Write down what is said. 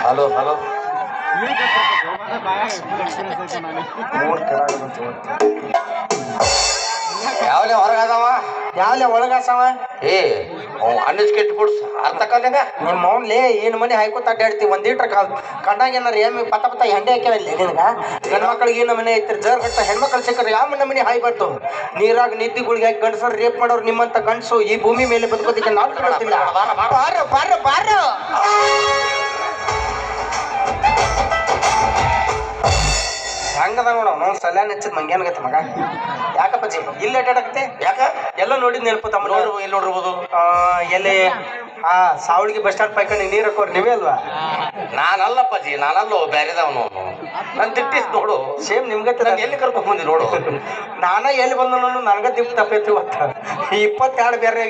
Hello hello ಯಾವಲೇ ಹೊರಗದವ ಯಾವ್ಲೆ ಒಳಗಾಸವ ಏ annuus ಕೆಟ್ಟಿ ಬಿಡ್ಸ ಅರ್ಥ ಕಲ್ಯಾಗ ನಿಮ್ಮ ಮೌನ್ಲಿ ಏನ್ ಮನೆ ಹಾಯ್ಕೋತ ಅಡ್ಡಾಡ್ತಿ ಒಂದ್ ಲೀಟ್ರ್ ಕಂಡಾಗ ಏನಾರ ಏಮಿ ಪತ್ತ ಪತ್ತ ಹೆಂಡೆ ಹಾಕ್ಯಾವಲ್ಲಿ ನಿನಗ ಗಂಡ್ಮಕ್ಳಿಗೆ ಏನು ಮನೆ ಐತಿರ್ ಜರ್ ಗಟ್ಟ ಹೆಣ್ಮಕ್ಳು ಸಿಕ್ಕರೆ ಯಾವ ಮನೆ ಹಾಯ್ ಬರ್ತು ನೀರಾಗ ನಿದ್ದಿಗಳಿಗೆ ಹಾಕಿ ಗಂಡಸರು ರೇಪ್ ಮಾಡೋರು ನಿಮ್ಮಂತ ಗಂಡಸು ಈ ಭೂಮಿ ಮೇಲೆ ಬದುಕೋದಿಕ್ಕೆ ನಾವು ಕೇಳ್ತಿಲ್ಲ. ಬಾರ ಬಾರ ಬಾರ ಹಂಗದ ನೋಡ ನಾವು ಸಲ್ಯಾನ್ ಹಚ್ಚಿದ್ ಮಂಗ್ಯಾನಗತ್ತೆ ಮಗ. ಯಾಕಪ್ಪಾಜಿ ಇಲ್ಲಿ ಅಡ್ಡಾಡಕತ್ತೆ ಯಾಕ ಎಲ್ಲ ನೋಡಿದ್ ನೆನಪು ತಮ್ಮ ನೋಡು ಎಲ್ಲಿ ನೋಡಿರ್ಬೋದು ಎಲ್ಲಿ ಸಾವಳಿಗೆ ಬಸ್ ಸ್ಟಾಂಡ್ ಪೈಕಂಡು ನೀರು ಹಾಕೋರು ನೀವೇ ಅಲ್ವಾ? ನಾನಲ್ಲಪ್ಪಾಜಿ ನಾನಲ್ಲೋ ಬ್ಯಾರೆದವನು ನನ್ ತಿಟ್ಟಿಸ್ ನೋಡು ಸೇಮ್ ನಿಮ್ಗತ್ತೆ ನಾನು ಎಲ್ಲಿ ಕರ್ಕೊಂಡ್ ಬಂದಿ ನೋಡು ನಾನ ಎಲ್ಲಿ ಬಂದ ನನಗ ದಿಪ್ ತಪ್ಪೈತಿ ಇವತ್ತ 22 ಬೇರೆ